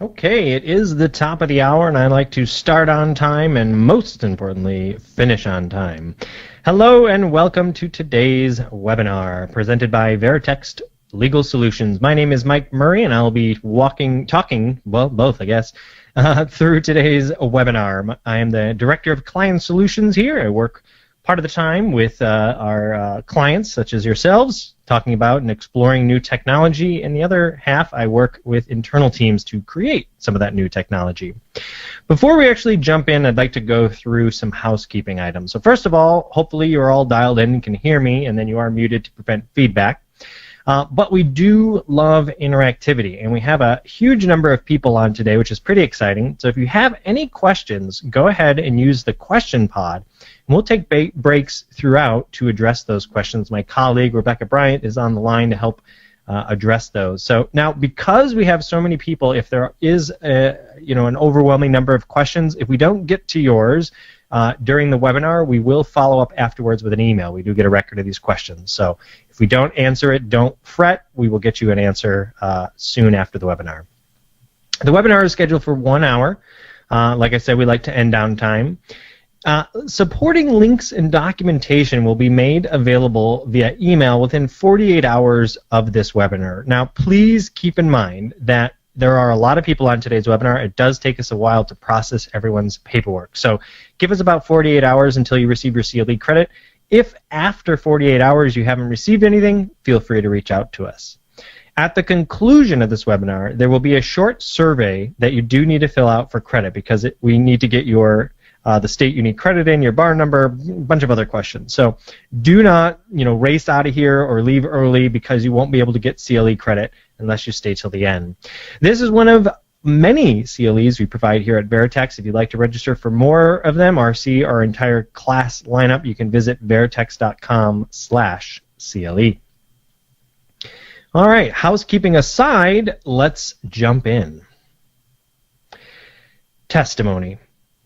Okay, it is the top of the hour, and I like to start on time and, most importantly, finish on time. Hello, and welcome to today's webinar presented by Veritext Legal Solutions. My name is Mike Murray, and I'll be talking, both, I guess, through today's webinar. I am the Director of Client Solutions here. I work part of the time with our clients, such as yourselves, talking about and exploring new technology, and the other half I work with internal teams to create some of that new technology. Before we actually jump in, I'd like to go through some housekeeping items. So first of all, hopefully you're all dialed in and can hear me, and then you are muted to prevent feedback. But we do love interactivity, and we have a huge number of people on today, which is pretty exciting. So if you have any questions, go ahead and use the question pod. And we'll take breaks throughout to address those questions. My colleague, Rebecca Bryant, is on the line to help address those. So now, because we have so many people, if there is an overwhelming number of questions, if we don't get to yours during the webinar, we will follow up afterwards with an email. We do get a record of these questions. So if we don't answer it, don't fret. We will get you an answer soon after the webinar. The webinar is scheduled for 1 hour. Like I said, we like to end on time. Supporting links and documentation will be made available via email within 48 hours of this webinar. Now, please keep in mind that there are a lot of people on today's webinar. It does take us a while to process everyone's paperwork. So give us about 48 hours until you receive your CLE credit. If after 48 hours you haven't received anything, feel free to reach out to us. At the conclusion of this webinar, there will be a short survey that you do need to fill out for credit because we need to get your the state you need credit in, your bar number, a bunch of other questions. So do not race out of here or leave early because you won't be able to get CLE credit unless you stay till the end. This is one of many CLEs we provide here at Veritext. If you'd like to register for more of them or see our entire class lineup, you can visit veritext.com/CLE. All right, housekeeping aside, let's jump in. Testimony.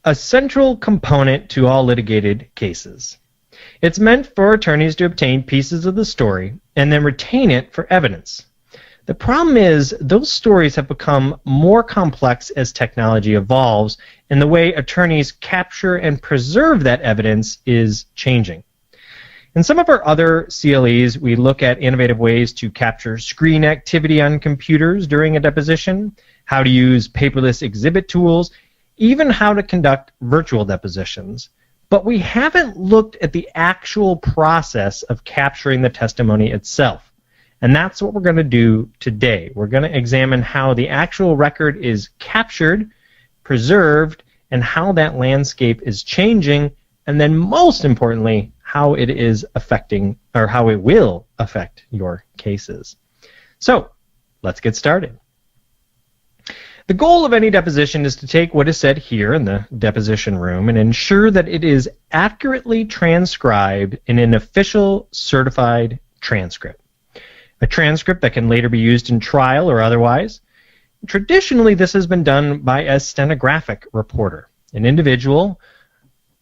A central component to all litigated cases. It's meant for attorneys to obtain pieces of the story and then retain it for evidence. The problem is those stories have become more complex as technology evolves, and the way attorneys capture and preserve that evidence is changing. In some of our other CLEs, we look at innovative ways to capture screen activity on computers during a deposition, how to use paperless exhibit tools, even how to conduct virtual depositions. But we haven't looked at the actual process of capturing the testimony itself. And that's what we're going to do today. We're going to examine how the actual record is captured, preserved, and how that landscape is changing, and then most importantly, how it is affecting, or how it will affect your cases. So, let's get started. The goal of any deposition is to take what is said here in the deposition room and ensure that it is accurately transcribed in an official certified transcript. A transcript that can later be used in trial or otherwise. Traditionally, this has been done by a stenographic reporter, an individual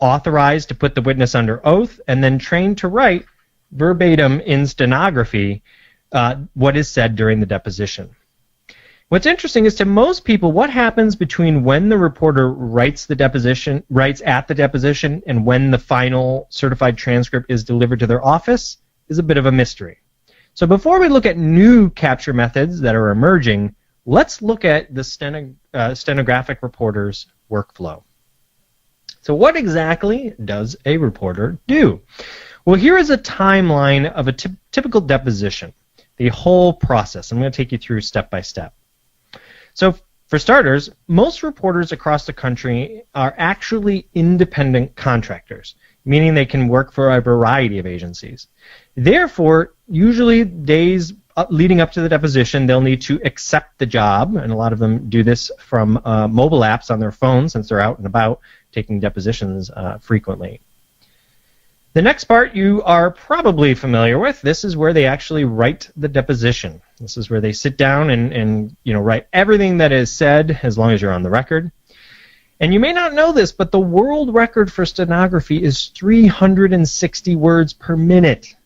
authorized to put the witness under oath and then trained to write verbatim in stenography what is said during the deposition. What's interesting is to most people, what happens between when the reporter writes at the deposition and when the final certified transcript is delivered to their office is a bit of a mystery. So before we look at new capture methods that are emerging, let's look at the stenographic reporter's workflow. So what exactly does a reporter do? Well, here is a timeline of a typical deposition, the whole process. I'm going to take you through step by step. So for starters, most reporters across the country are actually independent contractors, meaning they can work for a variety of agencies. Therefore, usually days leading up to the deposition, they'll need to accept the job, and a lot of them do this from mobile apps on their phones since they're out and about taking depositions frequently. The next part you are probably familiar with. This is where they actually write the deposition. This is where they sit down and write everything that is said, as long as you're on the record. And you may not know this, but the world record for stenography is 360 words per minute.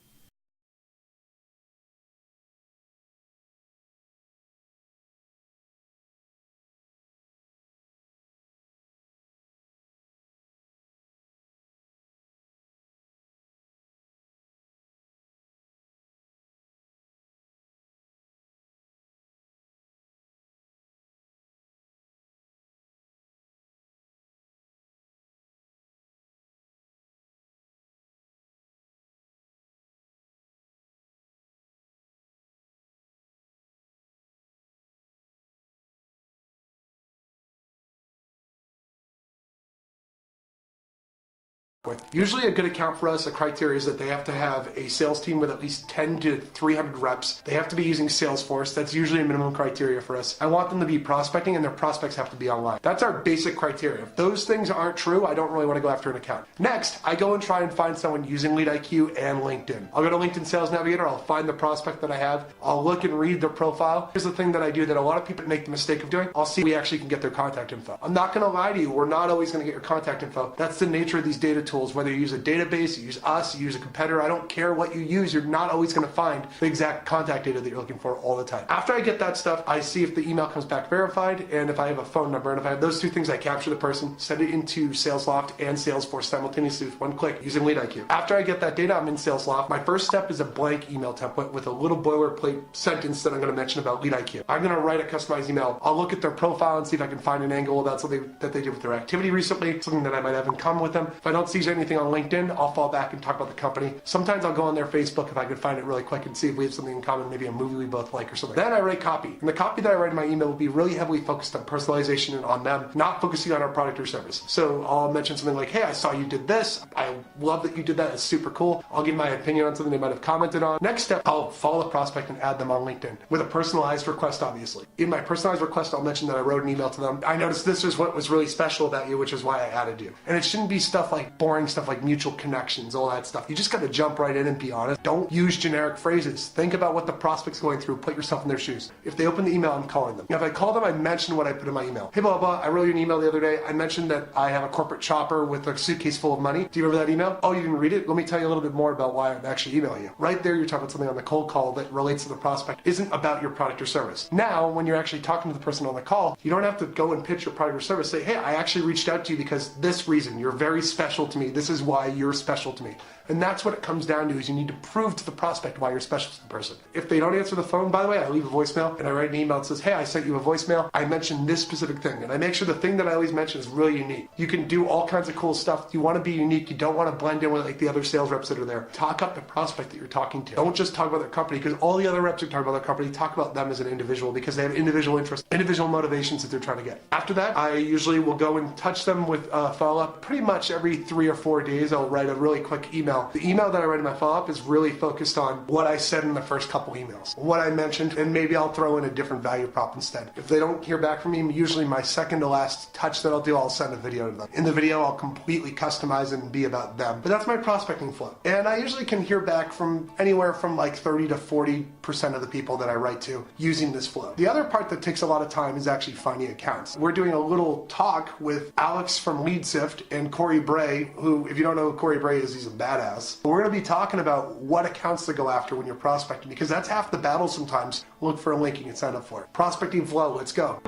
with. Usually a good account for us, the criteria is that they have to have a sales team with at least 10 to 300 reps. They have to be using Salesforce. That's usually a minimum criteria for us. I want them to be prospecting and their prospects have to be online. That's our basic criteria. If those things aren't true, I don't really want to go after an account. Next, I go and try and find someone using LeadIQ and LinkedIn. I'll go to LinkedIn Sales Navigator, I'll find the prospect that I have, I'll look and read their profile. Here's the thing that I do that a lot of people make the mistake of doing. I'll see if we actually can get their contact info. I'm not going to lie to you, we're not always going to get your contact info. That's the nature of these data tools. Whether you use a database, you use us, you use a competitor, I don't care what you use, you're not always going to find the exact contact data that you're looking for all the time. After I get that stuff, I see if the email comes back verified and if I have a phone number, and if I have those two things, I capture the person, send it into SalesLoft and Salesforce simultaneously with one click using LeadIQ. After I get that data, I'm in SalesLoft. My first step is a blank email template with a little boilerplate sentence that I'm going to mention about LeadIQ. I'm going to write a customized email. I'll look at their profile and see if I can find an angle about something that they did with their activity recently, something that I might have in common with them. If I don't see anything on LinkedIn, I'll fall back and talk about the company. Sometimes I'll go on their Facebook if I can find it really quick and see if we have something in common, maybe a movie we both like or something. Then I write copy. And the copy that I write in my email will be really heavily focused on personalization and on them, not focusing on our product or service. So I'll mention something like, hey, I saw you did this. I love that you did that. It's super cool. I'll give my opinion on something they might have commented on. Next step, I'll follow the prospect and add them on LinkedIn with a personalized request, obviously. In my personalized request, I'll mention that I wrote an email to them. I noticed this is what was really special about you, which is why I added you. And it shouldn't be stuff like boring stuff like mutual connections, all that stuff. You just got to jump right in and be honest. Don't use generic phrases. Think about what the prospect's going through. Put yourself in their shoes. If they open the email, I'm calling them. Now, if I call them, I mention what I put in my email. Hey, blah, blah, I wrote you an email the other day. I mentioned that I have a corporate shopper with a suitcase full of money. Do you remember that email? Oh, you didn't read it? Let me tell you a little bit more about why I'm actually emailing you. Right there, you're talking about something on the cold call that relates to the prospect, isn't about your product or service. Now, when you're actually talking to the person on the call, you don't have to go and pitch your product or service. Say, hey, I actually reached out to you because this reason, you're very special to me. This is why you're special to me. And that's what it comes down to, is you need to prove to the prospect why you're special to the person. If they don't answer the phone, by the way, I leave a voicemail and I write an email that says, hey, I sent you a voicemail. I mentioned this specific thing. And I make sure the thing that I always mention is really unique. You can do all kinds of cool stuff. You want to be unique. You don't want to blend in with like the other sales reps that are there. Talk up the prospect that you're talking to. Don't just talk about their company, because all the other reps are talking about their company. Talk about them as an individual, because they have individual interests, individual motivations that they're trying to get. After that, I usually will go and touch them with follow-up. Pretty much every 3 or 4 days, I'll write a really quick email. The email that I write in my follow-up is really focused on what I said in the first couple emails, what I mentioned, and maybe I'll throw in a different value prop instead. If they don't hear back from me, usually my second to last touch that I'll do, I'll send a video to them. In the video, I'll completely customize it and be about them. But that's my prospecting flow. And I usually can hear back from anywhere from like 30 to 40% of the people that I write to using this flow. The other part that takes a lot of time is actually finding accounts. We're doing a little talk with Alex from LeadSift and Corey Bray, who, if you don't know who Corey Bray is, he's a badass. We're going to be talking about what accounts to go after when you're prospecting, because that's half the battle sometimes. Look for a link, you can sign up for it. Prospecting flow, let's go.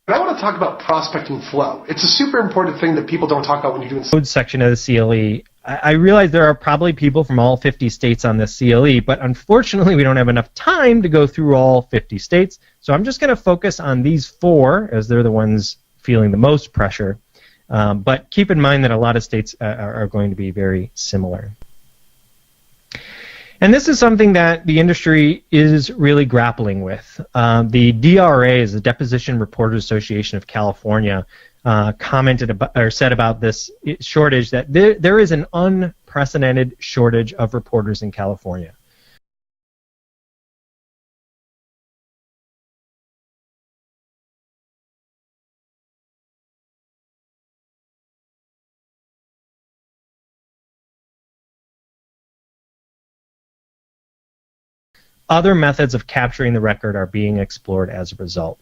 I want to talk about prospecting flow. It's a super important thing that people don't talk about when you're doing code section of the CLE. I realize there are probably people from all 50 states on this CLE, but unfortunately we don't have enough time to go through all 50 states. So I'm just going to focus on these 4, as they're the ones feeling the most pressure. But keep in mind that a lot of states are going to be very similar. And this is something that the industry is really grappling with. The DRA, is the Deposition Reporters Association of California, commented about, or said about this shortage, that there is an unprecedented shortage of reporters in California. Other methods of capturing the record are being explored as a result.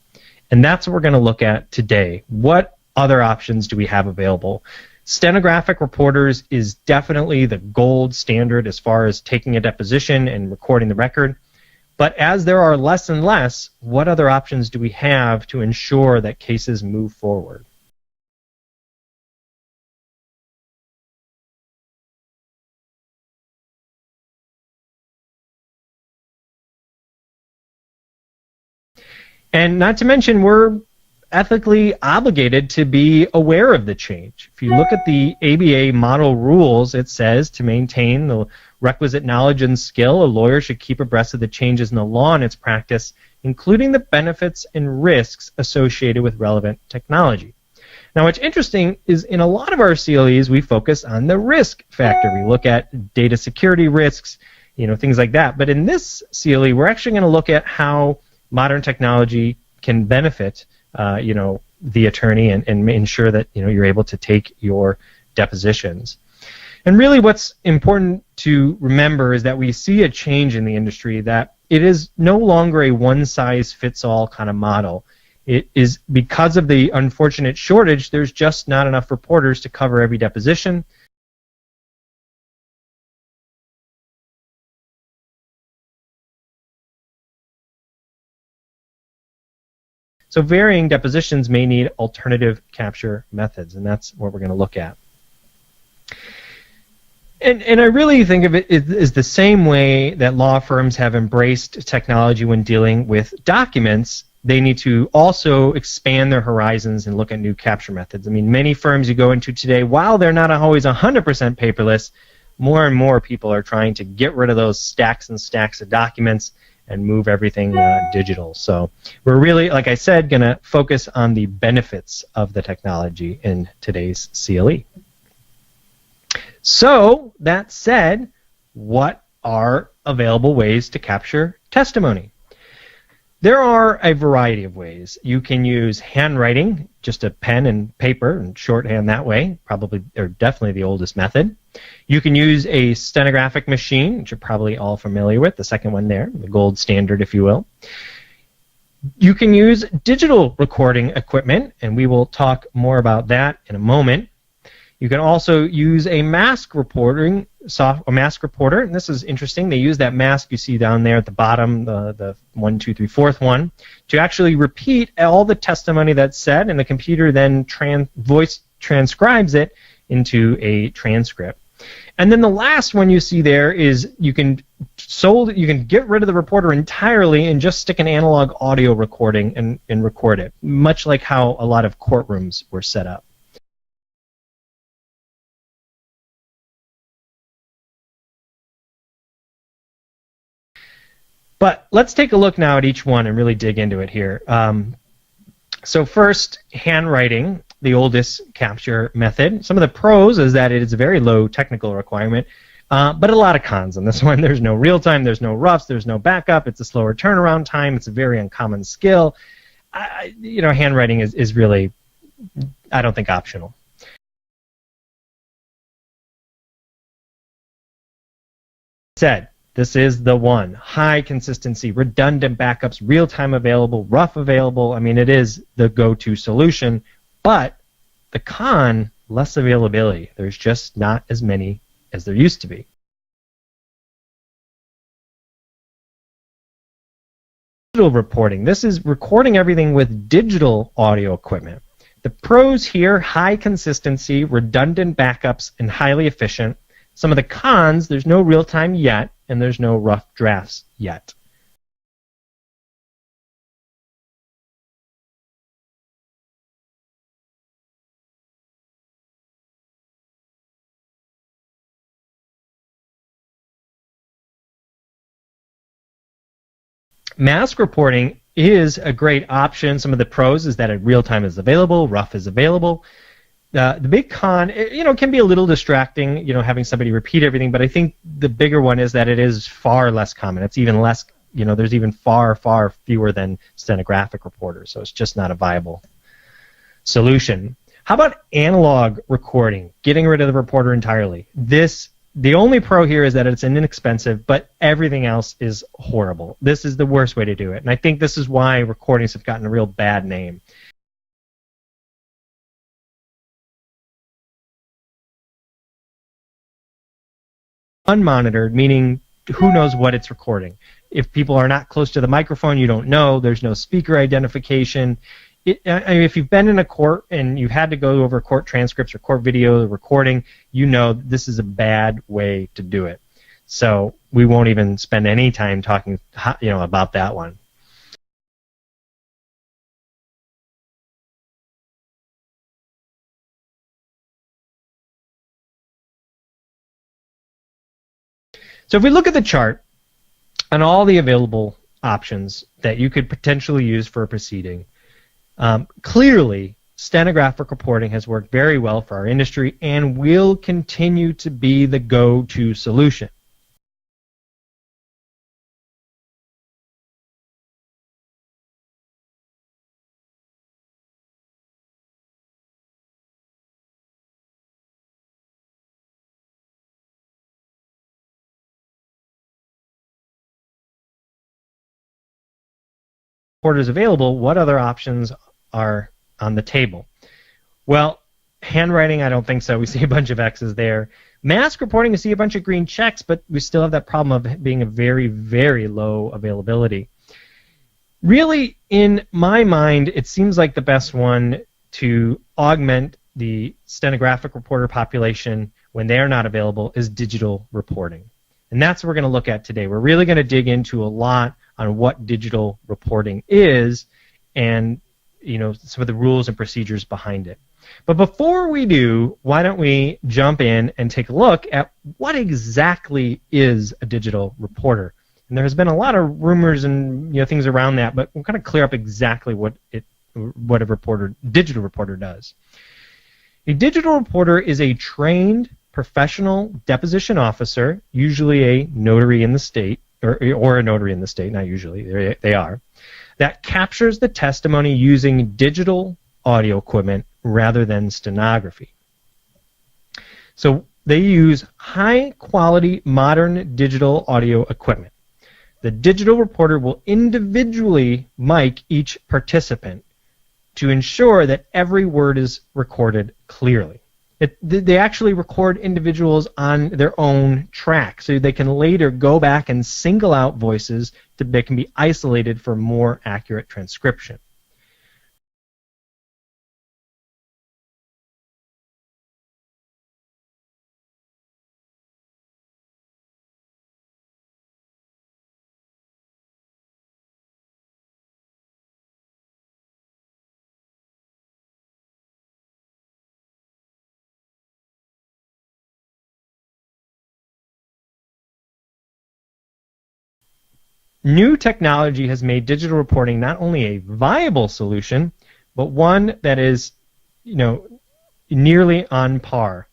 And that's what we're going to look at today. What other options do we have available? Stenographic reporters is definitely the gold standard as far as taking a deposition and recording the record. But as there are less and less, what other options do we have to ensure that cases move forward? And not to mention, we're ethically obligated to be aware of the change. If you look at the ABA model rules, it says to maintain the requisite knowledge and skill, a lawyer should keep abreast of the changes in the law and its practice, including the benefits and risks associated with relevant technology. Now, what's interesting is in a lot of our CLEs, we focus on the risk factor. We look at data security risks, things like that. But in this CLE, we're actually going to look at how modern technology can benefit, the attorney and ensure that, you're able to take your depositions. And really what's important to remember is that we see a change in the industry, that it is no longer a one-size-fits-all kind of model. It is because of the unfortunate shortage, there's just not enough reporters to cover every deposition. So varying depositions may need alternative capture methods, and that's what we're going to look at. And I really think of it as the same way that law firms have embraced technology when dealing with documents. They need to also expand their horizons and look at new capture methods. I mean, many firms you go into today, while they're not always 100% paperless, more and more people are trying to get rid of those stacks and stacks of documents and move everything digital. So we're really, like I said, going to focus on the benefits of the technology in today's CLE. So that said, what are available ways to capture testimony? There are a variety of ways. You can use handwriting, just a pen and paper and shorthand that way, probably or definitely the oldest method. You can use a stenographic machine, which you're probably all familiar with, the second one there, the gold standard, if you will. You can use digital recording equipment, and we will talk more about that in a moment. You can also use a mask reporter, and this is interesting. They use that mask you see down there at the bottom, the 1, 2, 3, 4th one, to actually repeat all the testimony that's said, and the computer then voice transcribes it into a transcript. And then the last one you see there is you can get rid of the reporter entirely and just stick an analog audio recording and record it, much like how a lot of courtrooms were set up. But let's take a look now at each one and really dig into it here. So first, handwriting, the oldest capture method. Some of the pros is that it is a very low technical requirement, but a lot of cons on this one. There's no real time, there's no roughs, there's no backup, it's a slower turnaround time, it's a very uncommon skill. Handwriting is really, I don't think, optional. Said. This is the one. High consistency, redundant backups, real-time available, rough available. I mean, it is the go-to solution, but the con, less availability. There's just not as many as there used to be. Digital reporting. This is recording everything with digital audio equipment. The pros here, high consistency, redundant backups, and highly efficient. Some of the cons, there's no real-time yet, and there's no rough drafts yet. Mask reporting is a great option. Some of the pros is that real-time is available, rough is available. The big con, can be a little distracting, having somebody repeat everything, but I think the bigger one is that it is far less common. It's even less, there's even far, far fewer than stenographic reporters, so it's just not a viable solution. How about analog recording, getting rid of the reporter entirely? The only pro here is that it's inexpensive, but everything else is horrible. This is the worst way to do it, and I think this is why recordings have gotten a real bad name. Unmonitored, meaning who knows what it's recording. If people are not close to the microphone, you don't know. There's no speaker identification. If you've been in a court and you've had to go over court transcripts or court video recording, this is a bad way to do it. So we won't even spend any time talking, about that one. So if we look at the chart on all the available options that you could potentially use for a proceeding, clearly stenographic reporting has worked very well for our industry and will continue to be the go-to solution. Reporters available, what other options are on the table? Well, handwriting, I don't think so. We see a bunch of X's there. Mask reporting, we see a bunch of green checks, but we still have that problem of being a very, very low availability. Really, in my mind, it seems like the best one to augment the stenographic reporter population when they are not available is digital reporting. And that's what we're going to look at today. We're really going to dig into a lot on what digital reporting is and some of the rules and procedures behind it. But before we do, why don't we jump in and take a look at what exactly is a digital reporter? And there has been a lot of rumors and things around that, but we'll kind of clear up exactly what a digital reporter does. A digital reporter is a trained professional deposition officer, usually a notary in the state, or a notary in the state, not usually, they are, that captures the testimony using digital audio equipment rather than stenography. So they use high-quality modern digital audio equipment. The digital reporter will individually mic each participant to ensure that every word is recorded clearly. They actually record individuals on their own track, so they can later go back and single out voices that can be isolated for more accurate transcription. New technology has made digital reporting not only a viable solution, but one that is, nearly on par.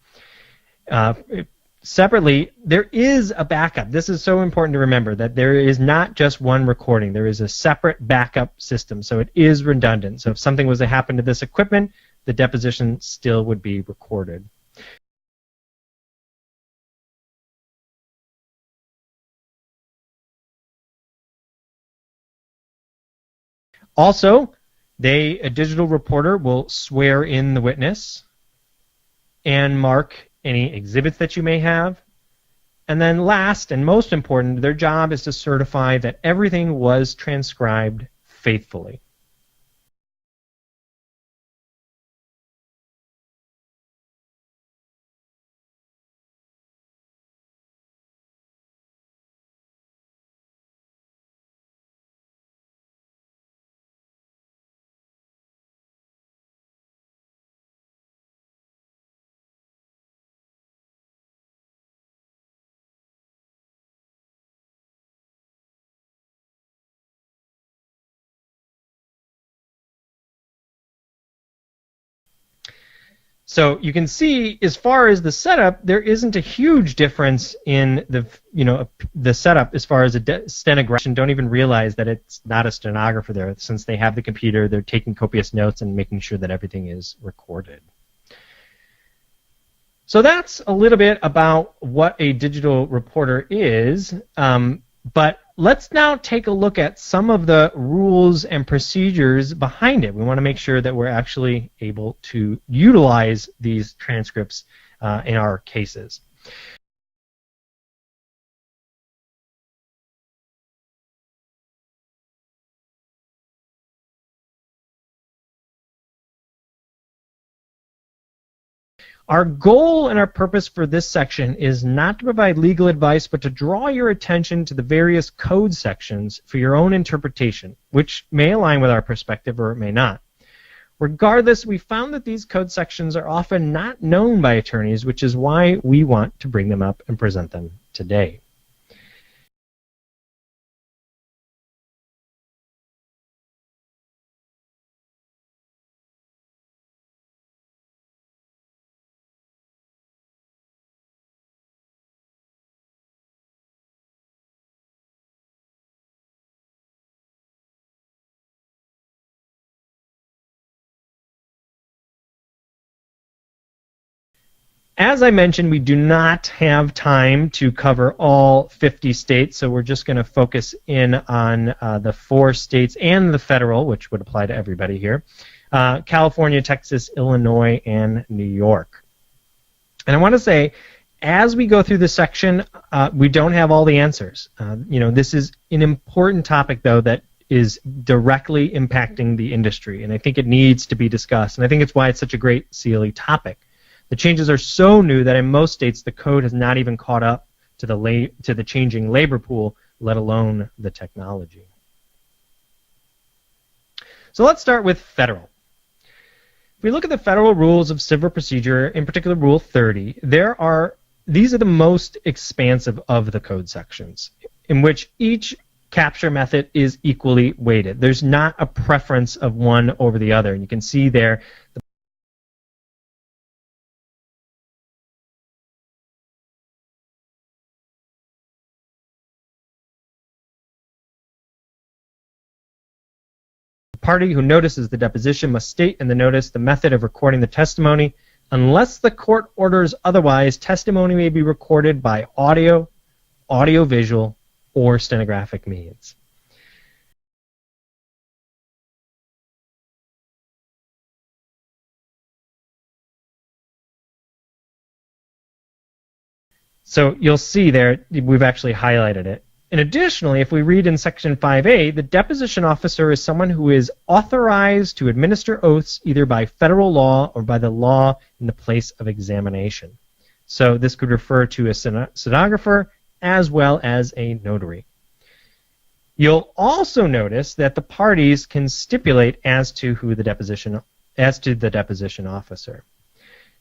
Separately, there is a backup. This is so important to remember, that there is not just one recording. There is a separate backup system, so it is redundant. So if something was to happen to this equipment, the deposition still would be recorded. Also, a digital reporter will swear in the witness and mark any exhibits that you may have. And then last and most important, their job is to certify that everything was transcribed faithfully. So you can see, as far as the setup, there isn't a huge difference in the setup as far as a stenographer. Don't even realize that it's not a stenographer there, since they have the computer. They're taking copious notes and making sure that everything is recorded. So that's a little bit about what a digital reporter is. But let's now take a look at some of the rules and procedures behind it. We want to make sure that we're actually able to utilize these transcripts in our cases. Our goal and our purpose for this section is not to provide legal advice, but to draw your attention to the various code sections for your own interpretation, which may align with our perspective or it may not. Regardless, we found that these code sections are often not known by attorneys, which is why we want to bring them up and present them today. As I mentioned, we do not have time to cover all 50 states, so we're just going to focus in on the 4 states and the federal, which would apply to everybody here: California, Texas, Illinois, and New York. And I want to say, as we go through this section, we don't have all the answers. This is an important topic, though, that is directly impacting the industry, and I think it needs to be discussed, and I think it's why it's such a great CLE topic. The changes are so new that in most states the code has not even caught up to the changing labor pool, let alone the technology. So let's start with federal. If we look at the federal rules of civil procedure, in particular Rule 30, these are the most expansive of the code sections, in which each capture method is equally weighted. There's not a preference of one over the other. And you can see there the party who notices the deposition must state in the notice the method of recording the testimony. Unless the court orders otherwise, testimony may be recorded by audio, audio-visual, or stenographic means. So you'll see there, we've actually highlighted it. And additionally, if we read in Section 5A, the deposition officer is someone who is authorized to administer oaths either by federal law or by the law in the place of examination. So this could refer to a stenographer as well as a notary. You'll also notice that the parties can stipulate as to the deposition officer.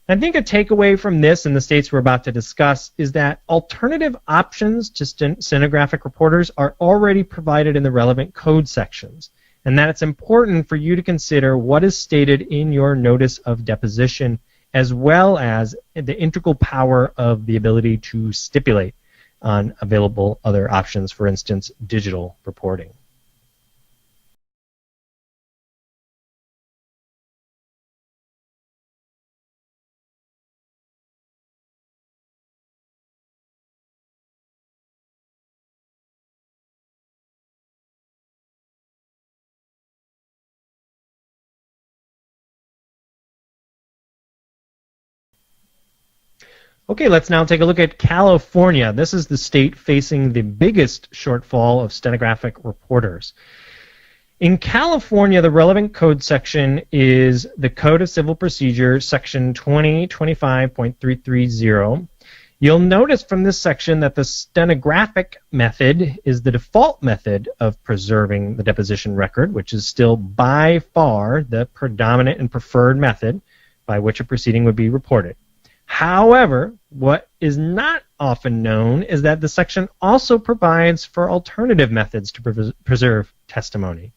I think a takeaway from this and the states we're about to discuss is that alternative options to stenographic reporters are already provided in the relevant code sections, and that it's important for you to consider what is stated in your notice of deposition, as well as the integral power of the ability to stipulate on available other options, for instance, digital reporting. Okay, let's now take a look at California. This is the state facing the biggest shortfall of stenographic reporters. In California, the relevant code section is the Code of Civil Procedure, Section 2025.330. You'll notice from this section that the stenographic method is the default method of preserving the deposition record, which is still by far the predominant and preferred method by which a proceeding would be reported. However, what is not often known is that the section also provides for alternative methods to preserve testimony.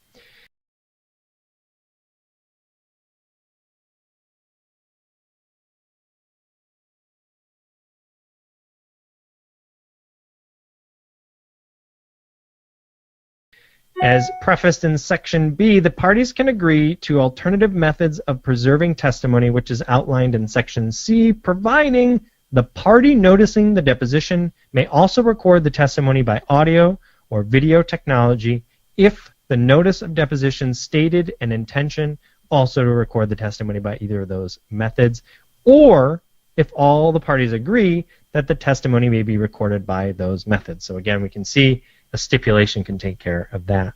As prefaced in Section B, the parties can agree to alternative methods of preserving testimony, which is outlined in Section C, providing the party noticing the deposition may also record the testimony by audio or video technology if the notice of deposition stated an intention also to record the testimony by either of those methods, or if all the parties agree that the testimony may be recorded by those methods. So again, we can see a stipulation can take care of that.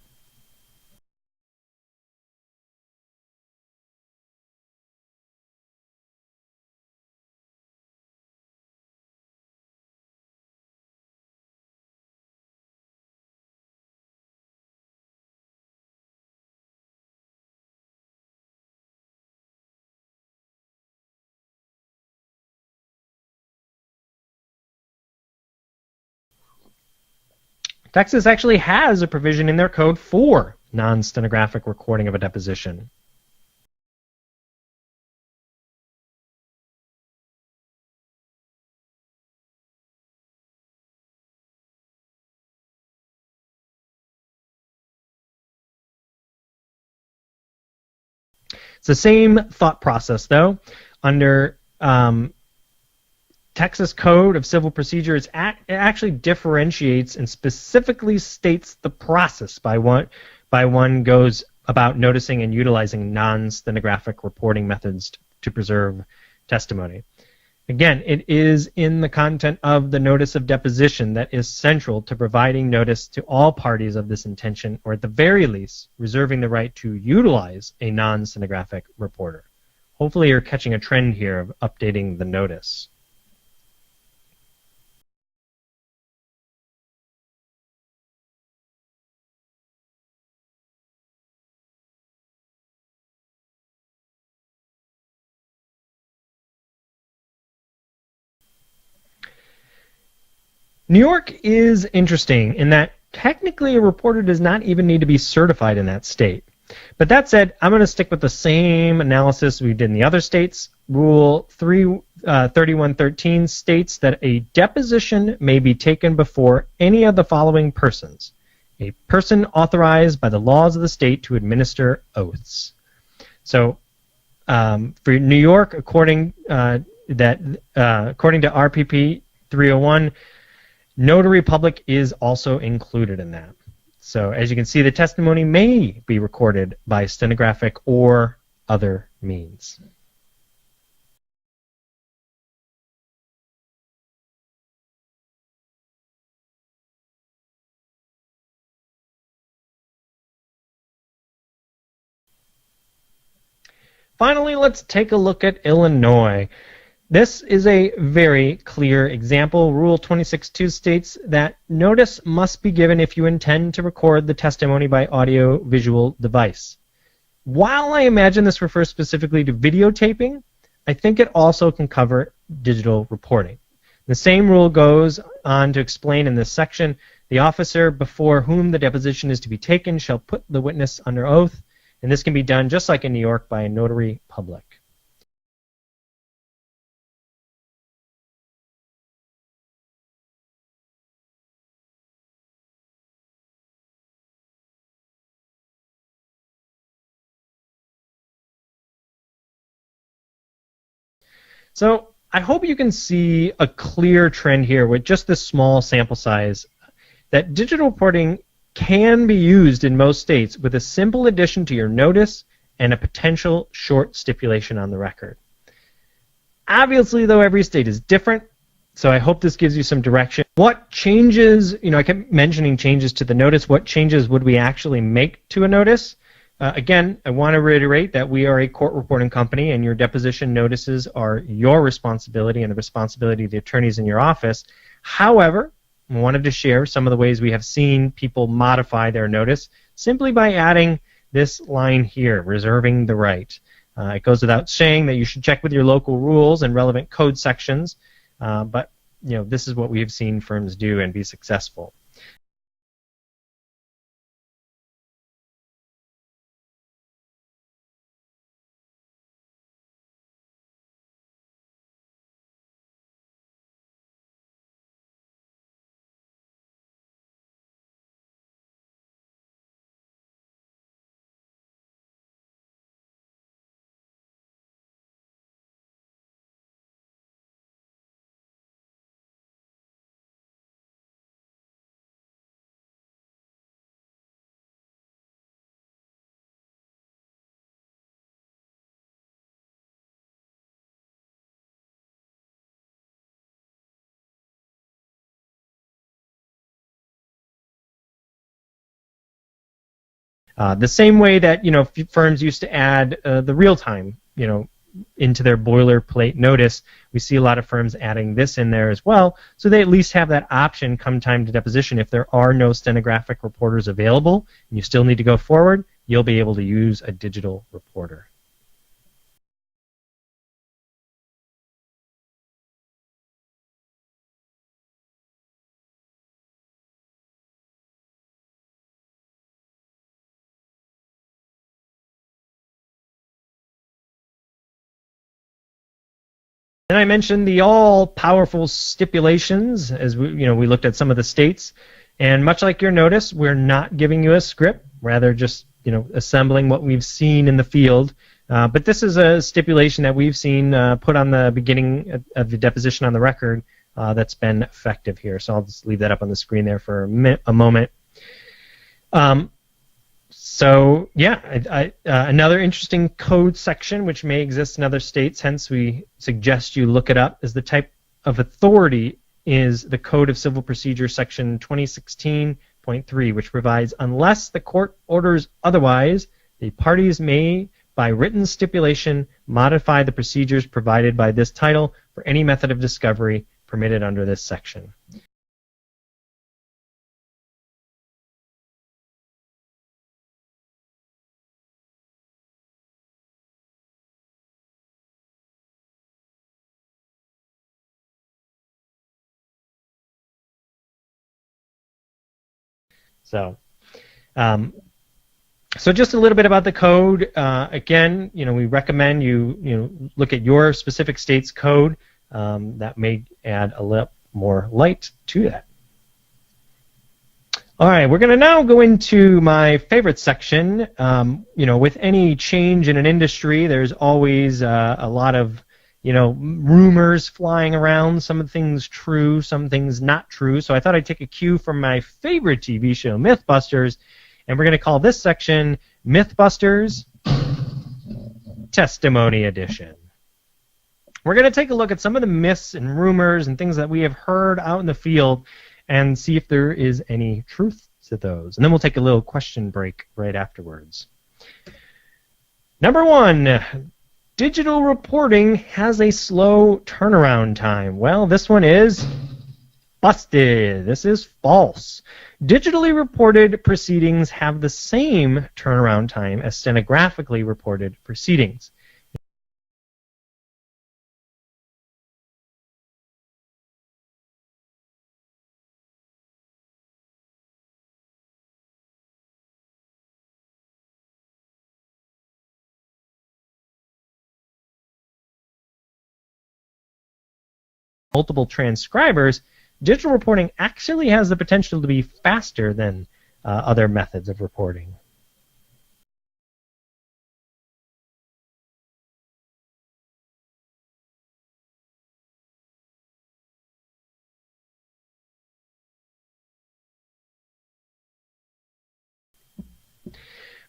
Texas actually has a provision in their code for non-stenographic recording of a deposition. It's the same thought process, though. Under Texas Code of Civil Procedure it actually differentiates and specifically states the process by one goes about noticing and utilizing non-stenographic reporting methods to preserve testimony. Again, it is in the content of the notice of deposition that is central to providing notice to all parties of this intention, or at the very least, reserving the right to utilize a non-stenographic reporter. Hopefully you're catching a trend here of updating the notice. New York is interesting in that technically a reporter does not even need to be certified in that state. But that said, I'm going to stick with the same analysis we did in the other states. Rule 3113 states that a deposition may be taken before any of the following persons. A person authorized by the laws of the state to administer oaths. So for New York, according to RPP 301, notary public is also included in that. So as you can see, the testimony may be recorded by stenographic or other means. Finally, let's take a look at Illinois. This is a very clear example. Rule 26.2 states that notice must be given if you intend to record the testimony by audio-visual device. While I imagine this refers specifically to videotaping, I think it also can cover digital reporting. The same rule goes on to explain in this section, the officer before whom the deposition is to be taken shall put the witness under oath, and this can be done just like in New York by a notary public. So I hope you can see a clear trend here with just this small sample size that digital reporting can be used in most states with a simple addition to your notice and a potential short stipulation on the record. Obviously, though, every state is different, so I hope this gives you some direction. What changes, I kept mentioning changes to the notice. What changes would we actually make to a notice? Again, I want to reiterate that we are a court reporting company and your deposition notices are your responsibility and the responsibility of the attorneys in your office. However, I wanted to share some of the ways we have seen people modify their notice simply by adding this line here, reserving the right. It goes without saying that you should check with your local rules and relevant code sections, but this is what we have seen firms do and be successful. The same way that firms used to add the real time into their boilerplate notice, we see a lot of firms adding this in there as well, so they at least have that option come time to deposition. If there are no stenographic reporters available and you still need to go forward, you'll be able to use a digital reporter. And I mentioned the all-powerful stipulations as we looked at some of the states. And much like your notice, we're not giving you a script, rather just assembling what we've seen in the field But this is a stipulation that we've seen put on the beginning of the deposition on the record that's been effective here. So I'll just leave that up on the screen there for a moment. So yeah, another interesting code section which may exist in other states, hence we suggest you look it up, is the type of authority is the Code of Civil Procedure section 2016.3, which provides, unless the court orders otherwise, the parties may, by written stipulation, modify the procedures provided by this title for any method of discovery permitted under this section. So, so just a little bit about the code. Again, we recommend you look at your specific state's code. That may add a little more light to that. All right, we're going to now go into my favorite section. With any change in an industry, there's always a lot of rumors flying around, some things true, some things not true. So I thought I'd take a cue from my favorite TV show, Mythbusters, and we're going to call this section Mythbusters Testimony Edition. We're going to take a look at some of the myths and rumors and things that we have heard out in the field and see if there is any truth to those. And then we'll take a little question break right afterwards. Number 1. Digital reporting has a slow turnaround time. Well, this one is busted. This is false. Digitally reported proceedings have the same turnaround time as stenographically reported proceedings. Multiple transcribers, digital reporting actually has the potential to be faster than other methods of reporting.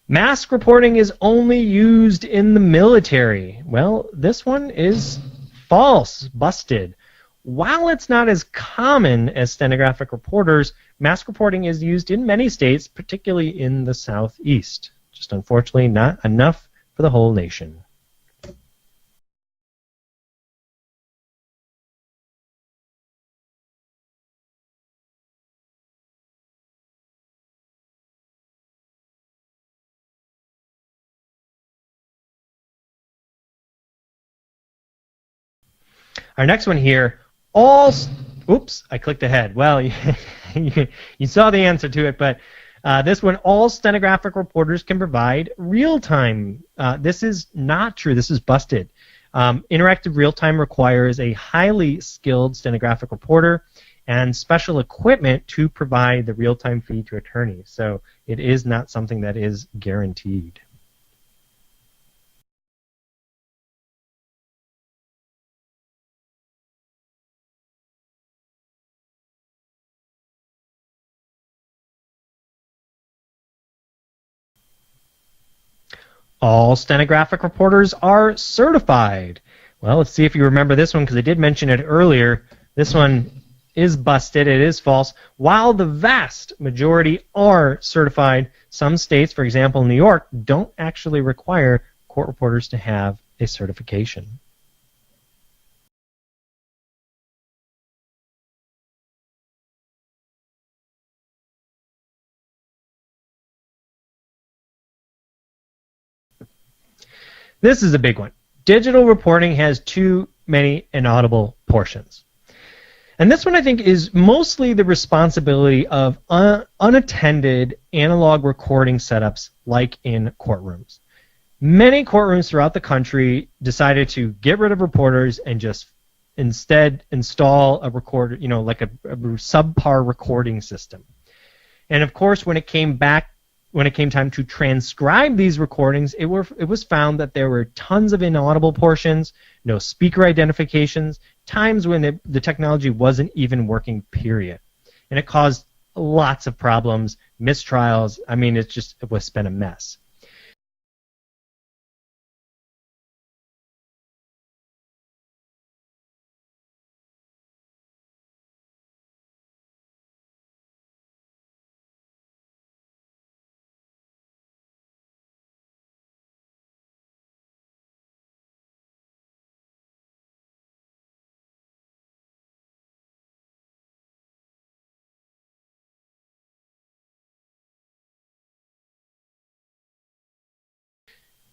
Mask reporting is only used in the military. Well, this one is false, busted. While it's not as common as stenographic reporters, mask reporting is used in many states, particularly in the Southeast. Just unfortunately not enough for the whole nation. Our next one here, oops, I clicked ahead. Well, you saw the answer to it, but this one, all stenographic reporters can provide real-time. This is not true. This is busted. Interactive real-time requires a highly skilled stenographic reporter and special equipment to provide the real-time feed to attorneys. So it is not something that is guaranteed. All stenographic reporters are certified. Well, let's see if you remember this one because I did mention it earlier. This one is busted. It is false. While the vast majority are certified, some states, for example, New York, don't actually require court reporters to have a certification. This is a big one. Digital reporting has too many inaudible portions. And this one, I think, is mostly the responsibility of unattended analog recording setups like in courtrooms. Many courtrooms throughout the country decided to get rid of reporters and just instead install a recorder, like a subpar recording system. And of course, when when it came time to transcribe these recordings, it was found that there were tons of inaudible portions, no speaker identifications, times when the technology wasn't even working, period. And it caused lots of problems, mistrials. I mean, it was been a mess.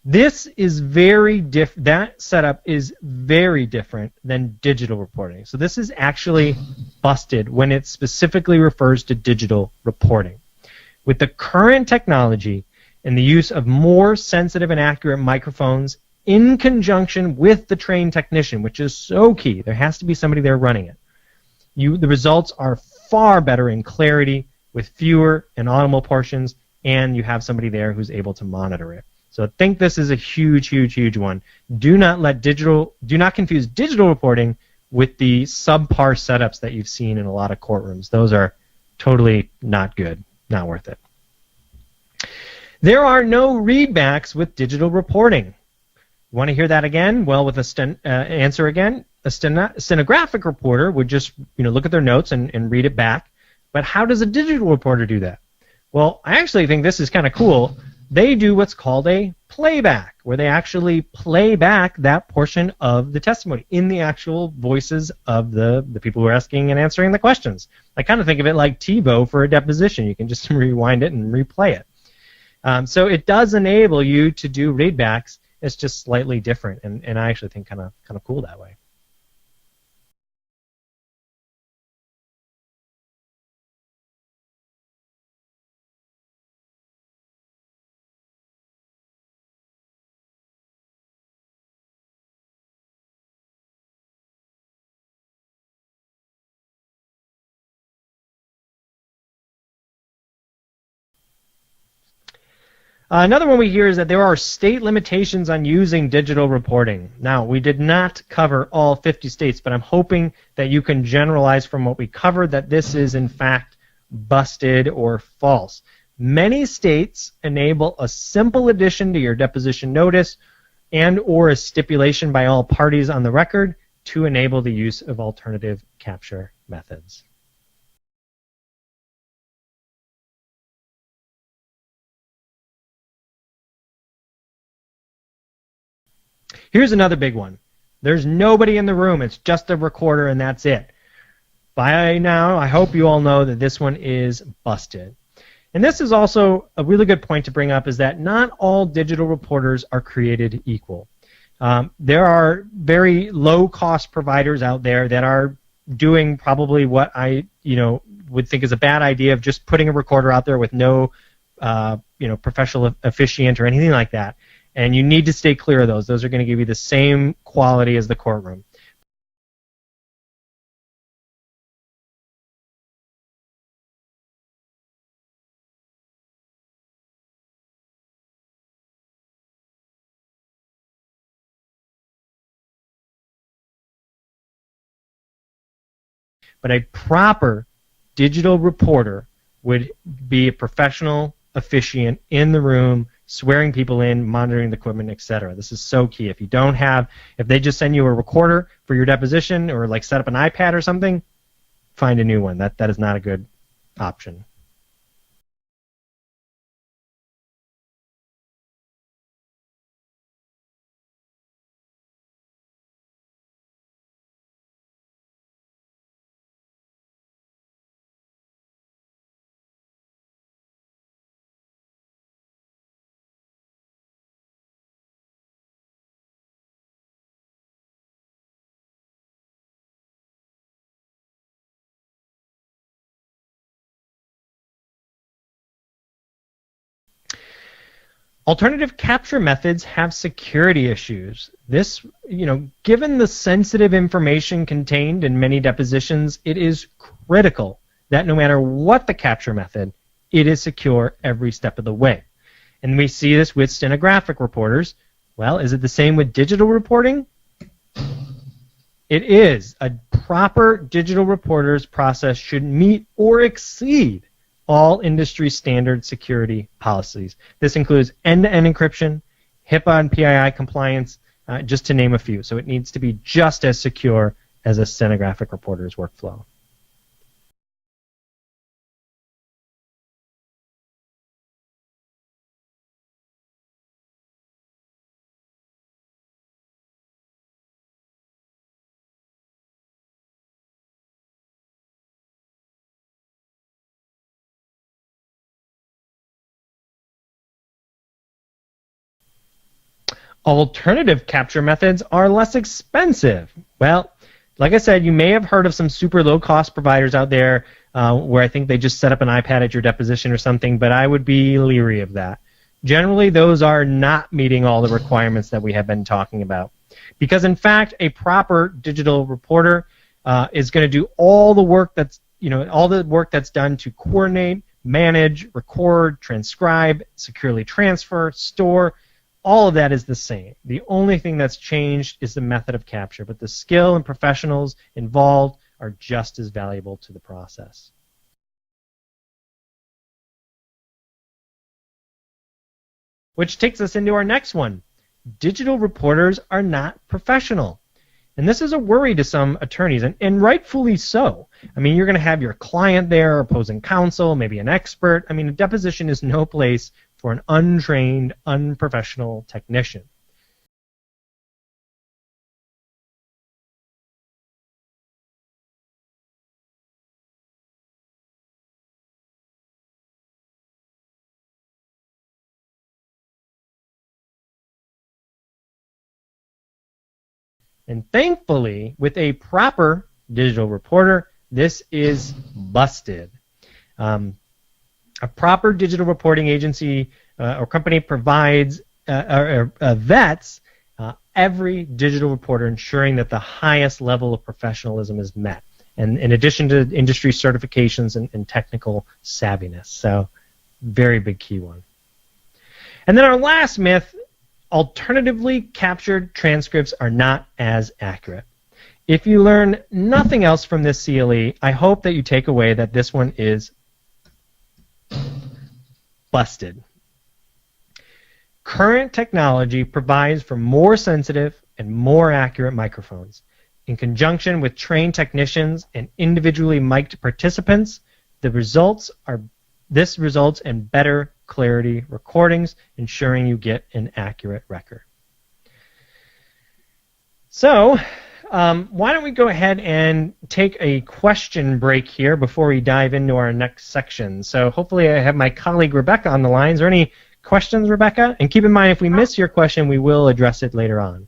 This is very different. That setup is very different than digital reporting. So this is actually busted when it specifically refers to digital reporting. With the current technology and the use of more sensitive and accurate microphones in conjunction with the trained technician, which is so key, there has to be somebody there running it. The results are far better in clarity with fewer inaudible portions, and you have somebody there who's able to monitor it. So I think this is a huge, huge, huge one. Do not confuse digital reporting with the subpar setups that you've seen in a lot of courtrooms. Those are totally not good, not worth it. There are no readbacks with digital reporting. You want to hear that again? Well, with a answer again, a stenographic reporter would just look at their notes and read it back. But how does a digital reporter do that? Well, I actually think this is kind of cool. They do what's called a playback, where they actually play back that portion of the testimony in the actual voices of the people who are asking and answering the questions. I kind of think of it like TiVo for a deposition. You can just rewind it and replay it. So it does enable you to do readbacks. It's just slightly different, and I actually think kind of cool that way. Another one we hear is that there are state limitations on using digital reporting. Now, we did not cover all 50 states, but I'm hoping that you can generalize from what we covered that this is, in fact, busted or false. Many states enable a simple addition to your deposition notice and or a stipulation by all parties on the record to enable the use of alternative capture methods. Here's another big one. There's nobody in the room. It's just a recorder, and that's it. By now, I hope you all know that this one is busted. And this is also a really good point to bring up, is that not all digital reporters are created equal. There are very low-cost providers out there that are doing probably what I would think is a bad idea of just putting a recorder out there with no professional officiant or anything like that. And you need to stay clear of those. Those are going to give you the same quality as the courtroom. But a proper digital reporter would be a professional officiant in the room, swearing people in, monitoring the equipment, etc. This is so key. If they just send you a recorder for your deposition or like set up an iPad or something, find a new one. That is not a good option. Alternative capture methods have security issues. This, given the sensitive information contained in many depositions, it is critical that no matter what the capture method, it is secure every step of the way. And we see this with stenographic reporters. Well, is it the same with digital reporting? It is. A proper digital reporter's process should meet or exceed all industry standard security policies. This includes end-to-end encryption, HIPAA and PII compliance, just to name a few. So it needs to be just as secure as a stenographic reporter's workflow. Alternative capture methods are less expensive. Well, like I said, you may have heard of some super low-cost providers out there where I think they just set up an iPad at your deposition or something, but I would be leery of that. Generally, those are not meeting all the requirements that we have been talking about. Because, in fact, a proper digital reporter is going to do all the work that's done to coordinate, manage, record, transcribe, securely transfer, store. All of that is the same. The only thing that's changed is the method of capture, but the skill and professionals involved are just as valuable to the process. Which takes us into our next one. Digital reporters are not professional. And this is a worry to some attorneys, and rightfully so. I mean, you're going to have your client there, opposing counsel, maybe an expert. I mean, a deposition is no place for an untrained, unprofessional technician. And thankfully, with a proper digital reporter, this is busted. A proper digital reporting agency or company provides vets every digital reporter, ensuring that the highest level of professionalism is met, and in addition to industry certifications and technical savviness. So, very big key one. And then our last myth, alternatively captured transcripts are not as accurate. If you learn nothing else from this CLE, I hope that you take away that this one is busted. Current technology provides for more sensitive and more accurate microphones. In conjunction with trained technicians and individually mic'd participants, this results in better clarity recordings, ensuring you get an accurate record. So, why don't we go ahead and take a question break here before we dive into our next section. So hopefully I have my colleague Rebecca on the line. Is there any questions, Rebecca? And keep in mind, if we miss your question, we will address it later on.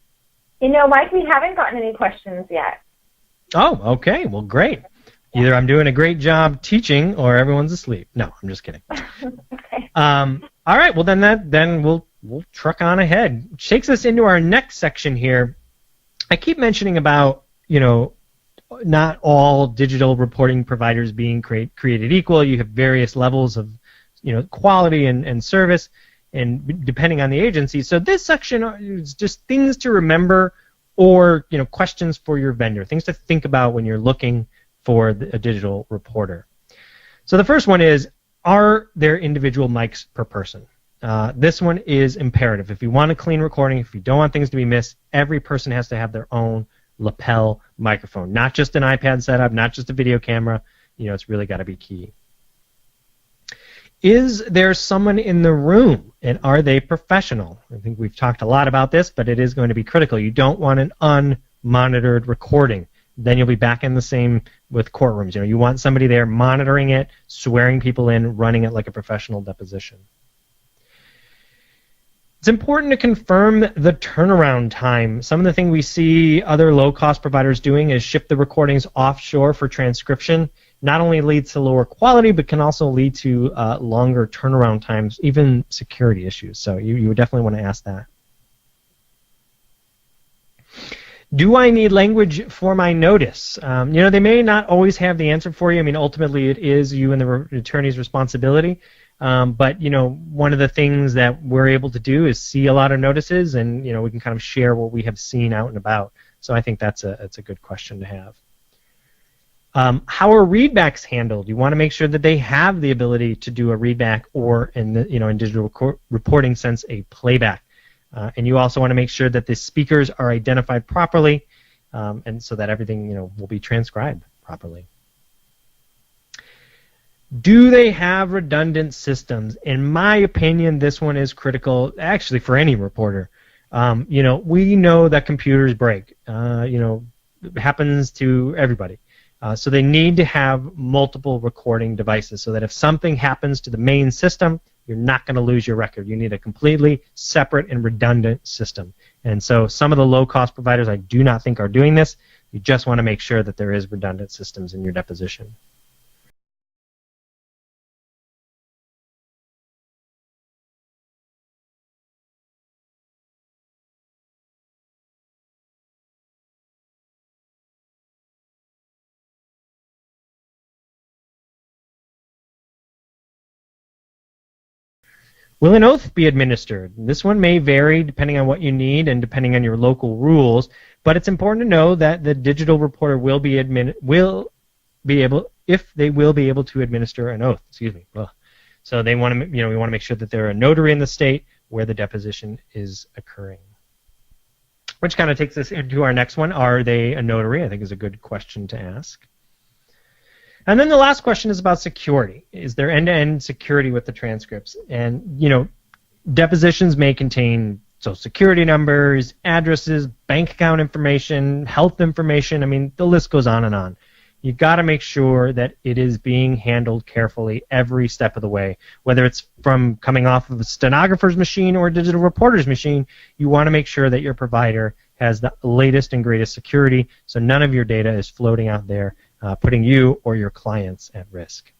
You know, Mike, we haven't gotten any questions yet. Oh, okay. Well, great. Either I'm doing a great job teaching or everyone's asleep. No, I'm just kidding. Okay. All right. Well, then we'll truck on ahead. Which takes us into our next section here. I keep mentioning about, not all digital reporting providers being created equal. You have various levels of, quality and service, and depending on the agency. So this section is just things to remember, or questions for your vendor, things to think about when you're looking for a digital reporter. So the first one is, are there individual mics per person? This one is imperative. If you want a clean recording, if you don't want things to be missed, every person has to have their own lapel microphone, not just an iPad setup, not just a video camera. It's really got to be key. Is there someone in the room, and are they professional? I think we've talked a lot about this, but it is going to be critical. You don't want an unmonitored recording. Then you'll be back in the same with courtrooms. You want somebody there monitoring it, swearing people in, running it like a professional deposition. It's important to confirm the turnaround time. Some of the things we see other low-cost providers doing is ship the recordings offshore for transcription. Not only leads to lower quality, but can also lead to longer turnaround times, even security issues. So you would definitely want to ask that. Do I need language for my notice? They may not always have the answer for you. I mean, ultimately, it is you and the attorney's responsibility. But one of the things that we're able to do is see a lot of notices, and we can kind of share what we have seen out and about. So I think that's a good question to have. How are readbacks handled? You want to make sure that they have the ability to do a readback, or in digital reporting sense, a playback. And you also want to make sure that the speakers are identified properly, and so that everything will be transcribed properly. Do they have redundant systems? In my opinion, this one is critical, actually, for any reporter. We know that computers break. It happens to everybody. So they need to have multiple recording devices so that if something happens to the main system, you're not going to lose your record. You need a completely separate and redundant system. And so some of the low-cost providers I do not think are doing this. You just want to make sure that there is redundant systems in your deposition. Will an oath be administered? This one may vary depending on what you need and depending on your local rules, but it's important to know that the digital reporter will be able to administer an oath. Excuse me. Ugh. So we want to make sure that they're a notary in the state where the deposition is occurring. Which kind of takes us into our next one. Are they a notary? I think is a good question to ask. And then the last question is about security. Is there end-to-end security with the transcripts? And, depositions may contain social security numbers, addresses, bank account information, health information. I mean, the list goes on and on. You've got to make sure that it is being handled carefully every step of the way. Whether it's from coming off of a stenographer's machine or a digital reporter's machine, you want to make sure that your provider has the latest and greatest security so none of your data is floating out there, putting you or your clients at risk.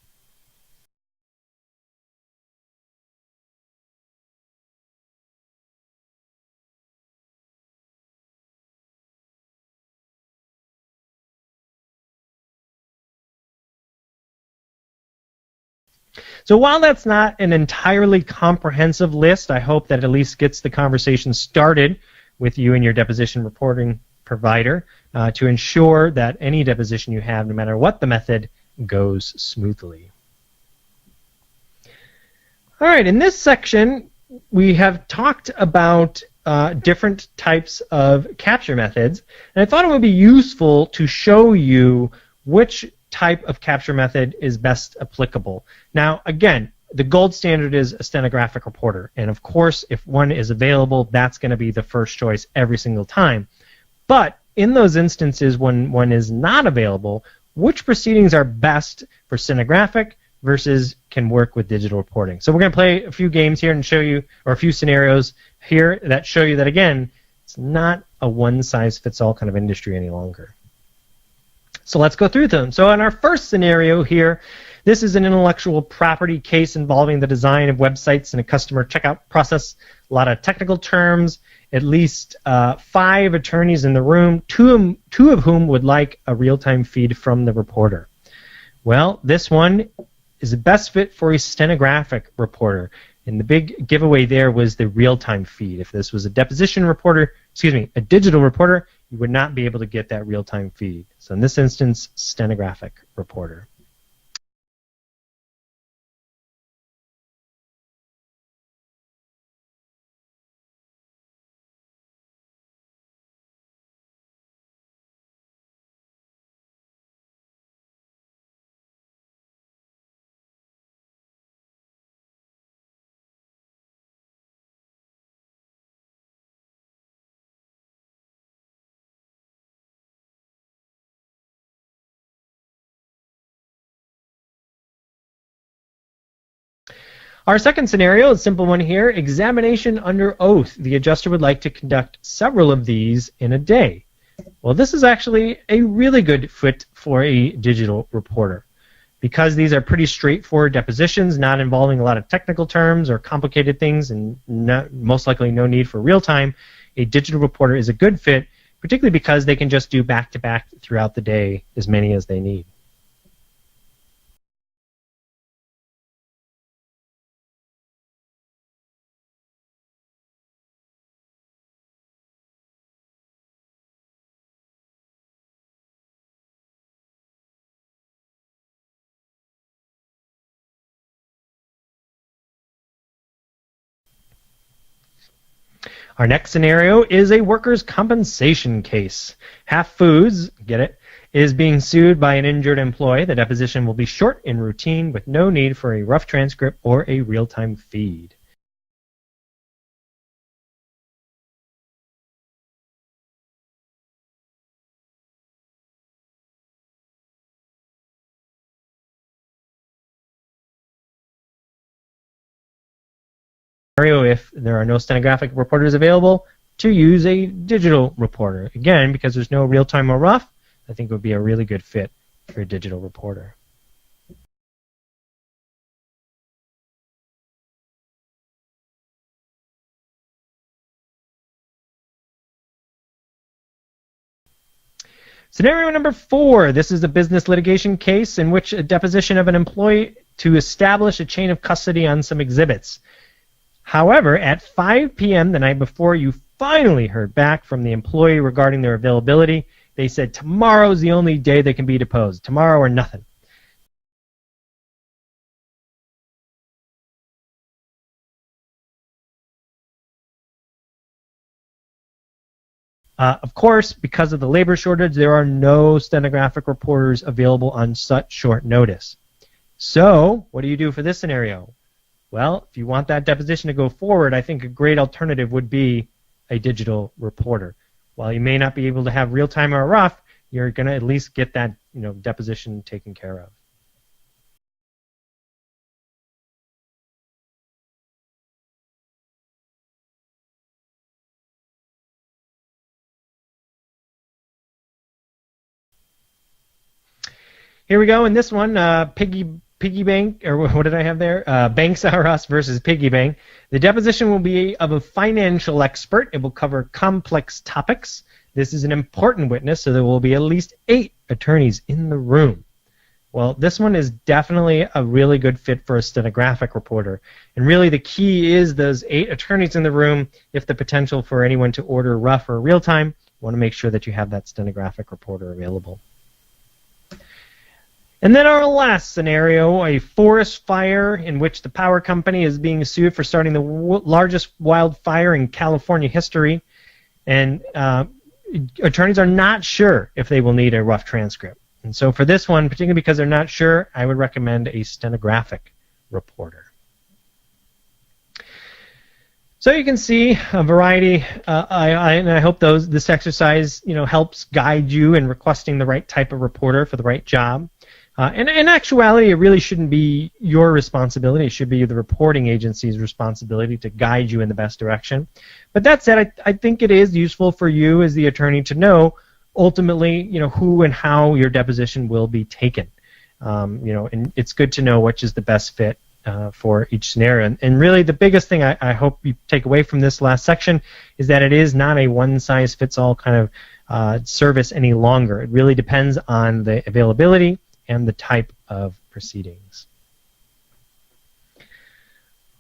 So while that's not an entirely comprehensive list, I hope that at least gets the conversation started with you and your deposition reporting provider to ensure that any deposition you have, no matter what the method, goes smoothly. All right, in this section, we have talked about different types of capture methods, and I thought it would be useful to show you which type of capture method is best applicable. Now, again, the gold standard is a stenographic reporter, and of course, if one is available, that's going to be the first choice every single time. But in those instances when one is not available, which proceedings are best for stenographic versus can work with digital reporting? So we're going to play a few games here and show you, or a few scenarios here that show you that, again, it's not a one-size-fits-all kind of industry any longer. So let's go through them. So in our first scenario here, this is an intellectual property case involving the design of websites and a customer checkout process. A lot of technical terms, at least 5 attorneys in the room, two of whom would like a real-time feed from the reporter. Well, this one is the best fit for a stenographic reporter. And the big giveaway there was the real-time feed. If this was a deposition reporter, a digital reporter, you would not be able to get that real-time feed. So in this instance, stenographic reporter. Our second scenario is a simple one here, examination under oath. The adjuster would like to conduct several of these in a day. Well, this is actually a really good fit for a digital reporter because these are pretty straightforward depositions, not involving a lot of technical terms or complicated things, and most likely no need for real time. A digital reporter is a good fit particularly because they can just do back-to-back throughout the day, as many as they need. Our next scenario is a workers' compensation case. Half Foods, get it, is being sued by an injured employee. The deposition will be short and routine with no need for a rough transcript or a real-time feed. If there are no stenographic reporters available, to use a digital reporter. Again, because there's no real-time or rough, I think it would be a really good fit for a digital reporter. Scenario number 4. This is a business litigation case in which a deposition of an employee to establish a chain of custody on some exhibits. However, at 5 p.m. the night before, you finally heard back from the employee regarding their availability. They said tomorrow's the only day they can be deposed. Tomorrow or nothing. Of course, because of the labor shortage, there are no stenographic reporters available on such short notice. So, what do you do for this scenario? Well, if you want that deposition to go forward, I think a great alternative would be a digital reporter. While you may not be able to have real-time or rough, you're going to at least get that deposition taken care of. Here we go in this one, Piggy Bank, or what did I have there? Banks R Us versus Piggy Bank. The deposition will be of a financial expert. It will cover complex topics. This is an important witness, so there will be at least 8 attorneys in the room. Well, this one is definitely a really good fit for a stenographic reporter. And really the key is those 8 attorneys in the room. If the potential for anyone to order rough or real time, you want to make sure that you have that stenographic reporter available. And then our last scenario, a forest fire in which the power company is being sued for starting the largest wildfire in California history. And attorneys are not sure if they will need a rough transcript. And so for this one, particularly because they're not sure, I would recommend a stenographic reporter. So you can see a variety, and I hope this exercise helps guide you in requesting the right type of reporter for the right job. And in actuality, it really shouldn't be your responsibility. It should be the reporting agency's responsibility to guide you in the best direction. But that said, I think it is useful for you as the attorney to know ultimately, who and how your deposition will be taken. And it's good to know which is the best fit for each scenario. And really, the biggest thing I hope you take away from this last section is that it is not a one-size-fits-all kind of service any longer. It really depends on the availability and the type of proceedings.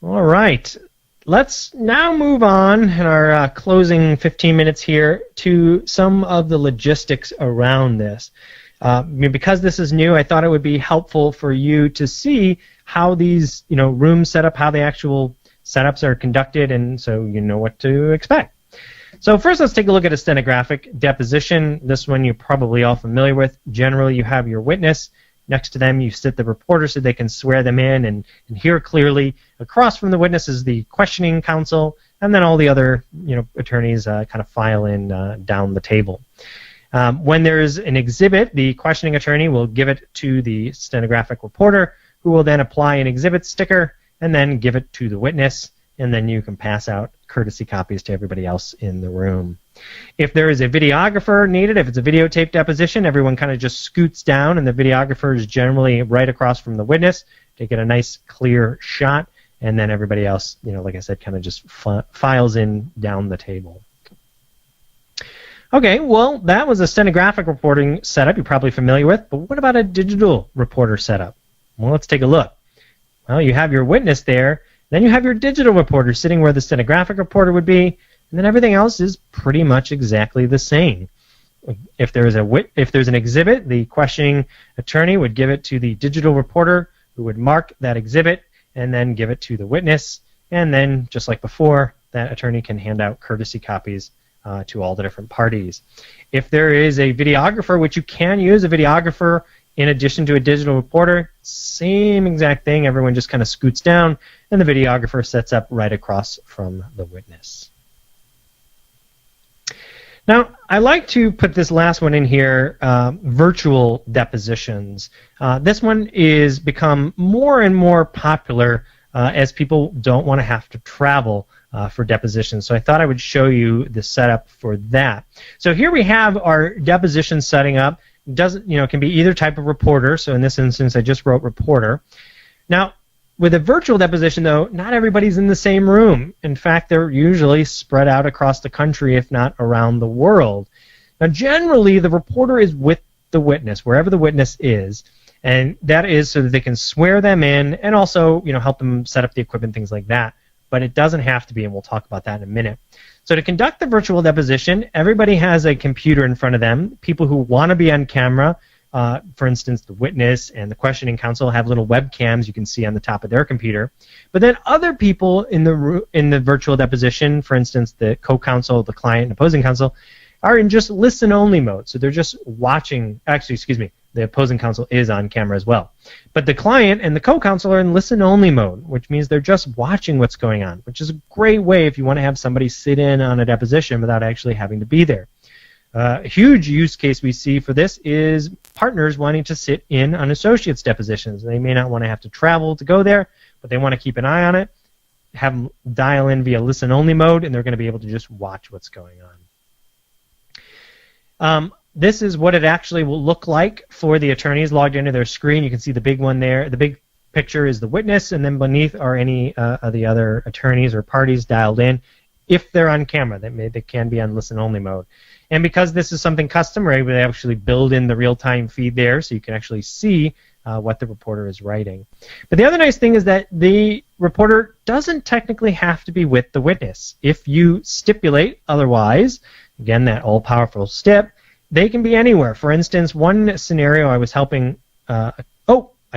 All right, let's now move on in our closing 15 minutes here to some of the logistics around this. Because this is new, I thought it would be helpful for you to see how these rooms set up, how the actual setups are conducted, and so you know what to expect. So first, let's take a look at a stenographic deposition. This one you're probably all familiar with. Generally, you have your witness. Next to them, you sit the reporter so they can swear them in and hear clearly. Across from the witness is the questioning counsel, and then all the other attorneys kind of file in down the table. When there's an exhibit, the questioning attorney will give it to the stenographic reporter, who will then apply an exhibit sticker and then give it to the witness, and then you can pass out courtesy copies to everybody else in the room. If there is a videographer needed, if it's a videotape deposition, everyone kind of just scoots down, and the videographer is generally right across from the witness to get a nice clear shot, and then everybody else, like I said, kind of just files in down the table. Okay, well, that was a stenographic reporting setup you're probably familiar with, but what about a digital reporter setup? Well, let's take a look. Well, you have your witness there, then you have your digital reporter sitting where the stenographic reporter would be, and then everything else is pretty much exactly the same. If there's an exhibit, the questioning attorney would give it to the digital reporter, who would mark that exhibit and then give it to the witness, and then, just like before, that attorney can hand out courtesy copies to all the different parties. If there is a videographer, which you can use a videographer in addition to a digital reporter, same exact thing. Everyone just kind of scoots down, and the videographer sets up right across from the witness. Now, I like to put this last one in here, virtual depositions. This one is become more and more popular as people don't want to have to travel for depositions. So I thought I would show you the setup for that. So here we have our deposition setting up. Can be either type of reporter. So in this instance, I just wrote reporter. Now, with a virtual deposition, though, not everybody's in the same room. In fact, they're usually spread out across the country, if not around the world. Now, generally, the reporter is with the witness, wherever the witness is, and that is so that they can swear them in and also, help them set up the equipment, things like that. But it doesn't have to be, and we'll talk about that in a minute. So to conduct the virtual deposition, everybody has a computer in front of them. People who want to be on camera, for instance, the witness and the questioning counsel have little webcams you can see on the top of their computer. But then other people in the virtual deposition, for instance, the co-counsel, the client, and opposing counsel, are in just listen-only mode. So they're just watching. Actually, excuse me, the opposing counsel is on camera as well. But the client and the co-counsel are in listen-only mode, which means they're just watching what's going on, which is a great way if you want to have somebody sit in on a deposition without actually having to be there. A huge use case we see for this is partners wanting to sit in on associates' depositions. They may not want to have to travel to go there, but they want to keep an eye on it, have them dial in via listen-only mode, and they're going to be able to just watch what's going on. This is what it actually will look like for the attorneys logged into their screen. You can see the big one there. The big picture is the witness, and then beneath are any of the other attorneys or parties dialed in. If they're on camera, they can be on listen-only mode. And because this is something customary, they actually build in the real-time feed there so you can actually see what the reporter is writing. But the other nice thing is that the reporter doesn't technically have to be with the witness. If you stipulate otherwise, again, that all-powerful stip, they can be anywhere. For instance, one scenario I was helping... I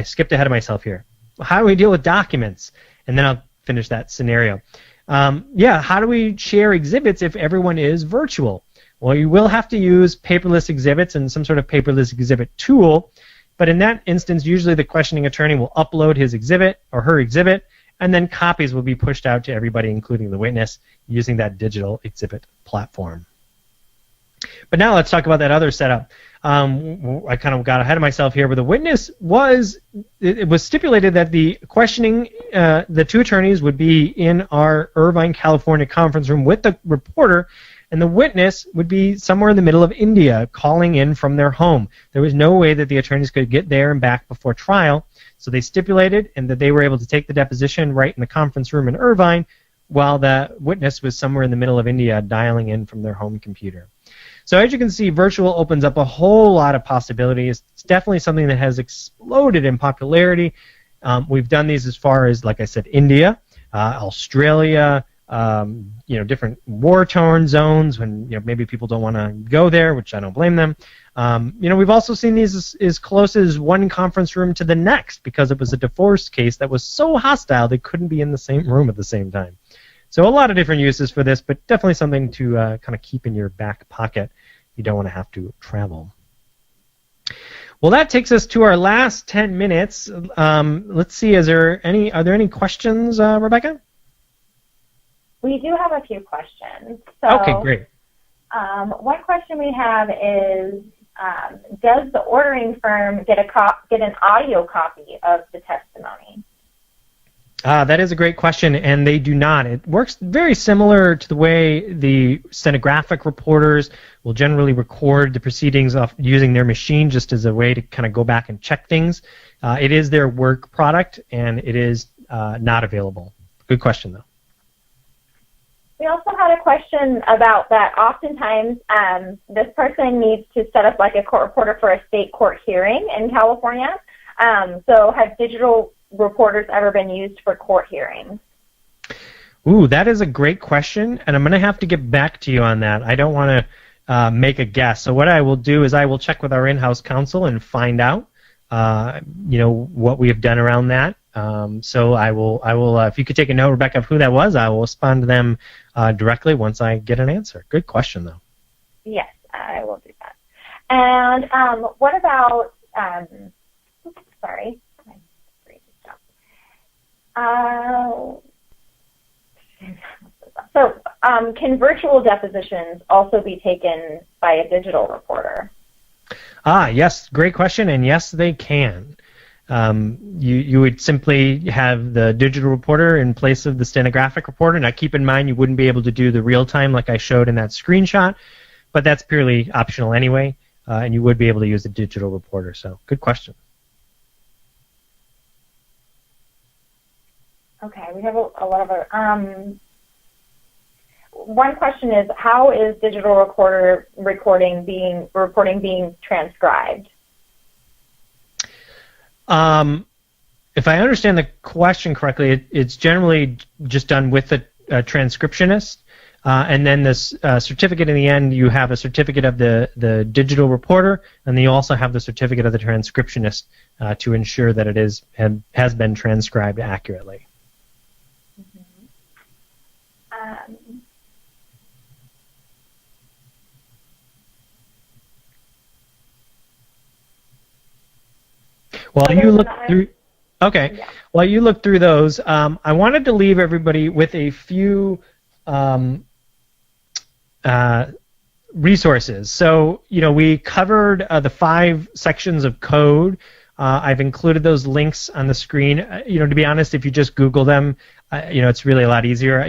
skipped ahead of myself here. How do we deal with documents? And then I'll finish that scenario. How do we share exhibits if everyone is virtual? Well, you will have to use paperless exhibits and some sort of paperless exhibit tool, but in that instance, usually the questioning attorney will upload his exhibit or her exhibit, and then copies will be pushed out to everybody, including the witness, using that digital exhibit platform. But now let's talk about that other setup. I kind of got ahead of myself here, but the witness it was stipulated that the questioning, the two attorneys would be in our Irvine, California conference room with the reporter, and the witness would be somewhere in the middle of India calling in from their home. There was no way that the attorneys could get there and back before trial, so they stipulated and that they were able to take the deposition right in the conference room in Irvine while the witness was somewhere in the middle of India dialing in from their home computer. So as you can see, virtual opens up a whole lot of possibilities. It's definitely something that has exploded in popularity. We've done these as far as, like I said, India, Australia, different war-torn zones when maybe people don't want to go there, which I don't blame them. We've also seen these as close as one conference room to the next because it was a divorce case that was so hostile they couldn't be in the same room at the same time. So a lot of different uses for this, but definitely something to kind of keep in your back pocket if you don't want to have to travel. Well, that takes us to our last 10 minutes. Let's see, are there any questions, Rebecca? We do have a few questions. So, okay, great. One question we have is, does the ordering firm get an audio copy of the testimony? That is a great question, and they do not. It works very similar to the way the stenographic reporters will generally record the proceedings using their machine just as a way to kind of go back and check things. It is their work product, and it is not available. Good question, though. We also had a question about that oftentimes this person needs to set up like a court reporter for a state court hearing in California. So have digital reporters ever been used for court hearings? Ooh, that is a great question, and I'm going to have to get back to you on that. I don't want to make a guess. So what I will do is I will check with our in-house counsel and find out, what we have done around that. So I will. If you could take a note, Rebecca, of who that was, I will respond to them directly once I get an answer. Good question, though. Yes, I will do that. And what about? Sorry. So can virtual depositions also be taken by a digital reporter? Yes, great question, and yes, they can. You would simply have the digital reporter in place of the stenographic reporter. Now, keep in mind, you wouldn't be able to do the real time like I showed in that screenshot, but that's purely optional anyway, and you would be able to use a digital reporter. So, good question. Okay, we have a lot of other. One question is, how is digital reporting being transcribed? If I understand the question correctly, it's generally just done with a transcriptionist, and then this certificate in the end, you have a certificate of the digital reporter, and then you also have the certificate of the transcriptionist to ensure that it has been transcribed accurately. While you look through, while you look through those, I wanted to leave everybody with a few resources. So, we covered the 5 sections of code. I've included those links on the screen. To be honest, if you just Google them, it's really a lot easier.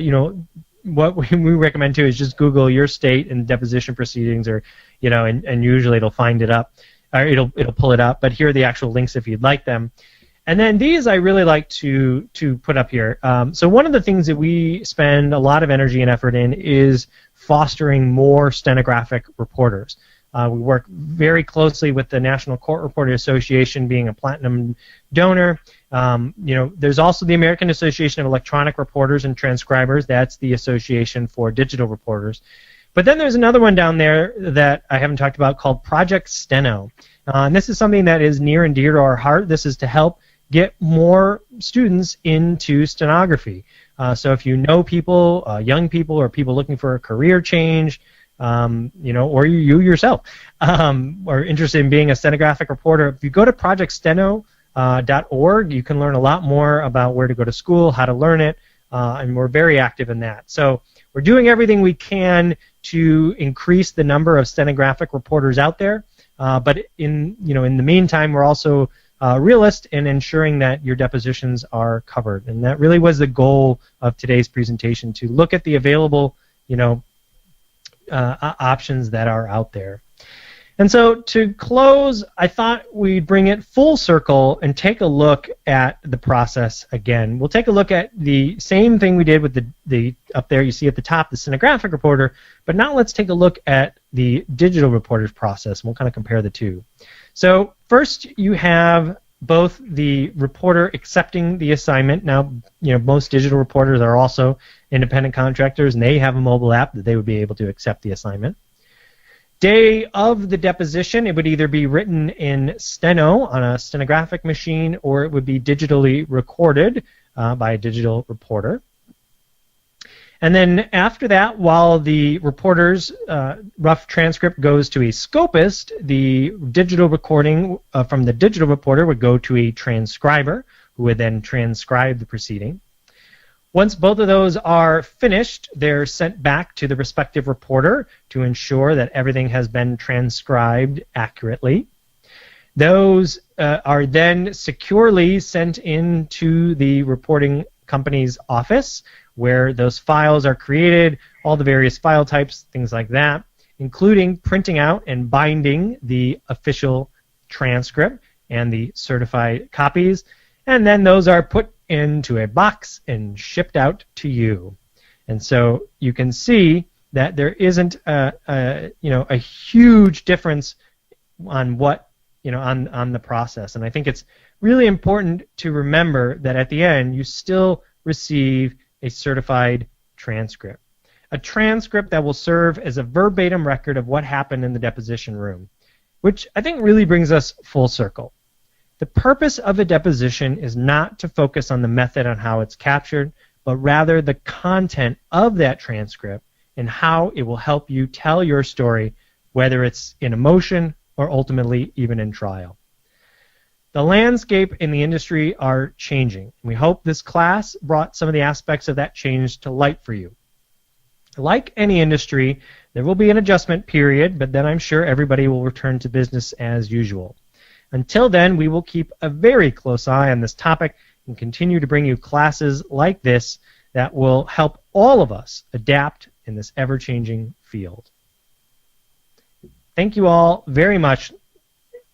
What we recommend too is just Google your state and deposition proceedings, or and usually it'll find it up. Or it'll pull it up, but here are the actual links if you'd like them. And then these I really like to put up here. So one of the things that we spend a lot of energy and effort in is fostering more stenographic reporters. We work very closely with the National Court Reporter Association, being a platinum donor. There's also the American Association of Electronic Reporters and Transcribers. That's the association for digital reporters. But then there's another one down there that I haven't talked about called Project Steno. And this is something that is near and dear to our heart. This is to help get more students into stenography. So if you know people, young people, or people looking for a career change, or you yourself are interested in being a stenographic reporter, if you go to projectsteno.org, you can learn a lot more about where to go to school, how to learn it, and we're very active in that. So we're doing everything we can to increase the number of stenographic reporters out there, but in the meantime, we're also realist in ensuring that your depositions are covered, and that really was the goal of today's presentation, to look at the available options that are out there. And so to close, I thought we'd bring it full circle and take a look at the process again. We'll take a look at the same thing we did with the up there you see at the top, the stenographic reporter, but now let's take a look at the digital reporter's process, and we'll kind of compare the two. So first you have both the reporter accepting the assignment. Now, most digital reporters are also independent contractors, and they have a mobile app that they would be able to accept the assignment. Day of the deposition, it would either be written in steno on a stenographic machine, or it would be digitally recorded by a digital reporter. And then after that, while the reporter's rough transcript goes to a scopist, the digital recording from the digital reporter would go to a transcriber, who would then transcribe the proceeding. Once both of those are finished, they're sent back to the respective reporter to ensure that everything has been transcribed accurately. Those are then securely sent into the reporting company's office, where those files are created, all the various file types, things like that, including printing out and binding the official transcript and the certified copies, and then those are put into a box and shipped out to you. And so you can see that there isn't a huge difference on what on the process. And I think it's really important to remember that at the end you still receive a certified transcript. A transcript that will serve as a verbatim record of what happened in the deposition room, which I think really brings us full circle. The purpose of a deposition is not to focus on the method on how it's captured, but rather the content of that transcript and how it will help you tell your story, whether it's in a motion or ultimately even in trial. The landscape in the industry are changing. We hope this class brought some of the aspects of that change to light for you. Like any industry, there will be an adjustment period, but then I'm sure everybody will return to business as usual. Until then, we will keep a very close eye on this topic and continue to bring you classes like this that will help all of us adapt in this ever-changing field. Thank you all very much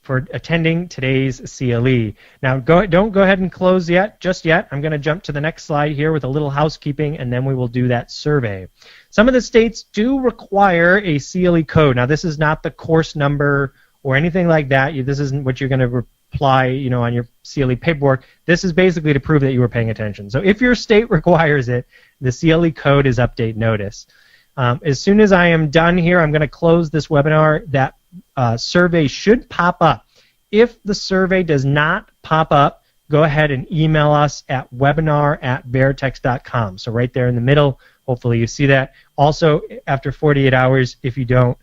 for attending today's CLE. Now, don't go ahead and close just yet. I'm going to jump to the next slide here with a little housekeeping, and then we will do that survey. Some of the states do require a CLE code. Now, this is not the course number or anything like that. This isn't what you're going to apply, on your CLE paperwork. This is basically to prove that you were paying attention. So if your state requires it, the CLE code is update notice. As soon as I am done here, I'm going to close this webinar. That survey should pop up. If the survey does not pop up, go ahead and email us at webinar@veritext.com. So right there in the middle, hopefully you see that. Also, after 48 hours, if you don't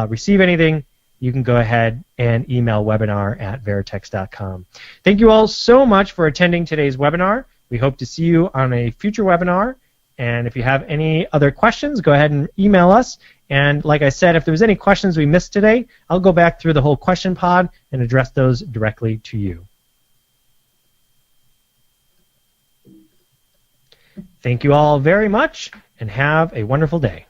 receive anything, you can go ahead and email webinar@veritext.com. Thank you all so much for attending today's webinar. We hope to see you on a future webinar. And if you have any other questions, go ahead and email us. And like I said, if there was any questions we missed today, I'll go back through the whole question pod and address those directly to you. Thank you all very much, and have a wonderful day.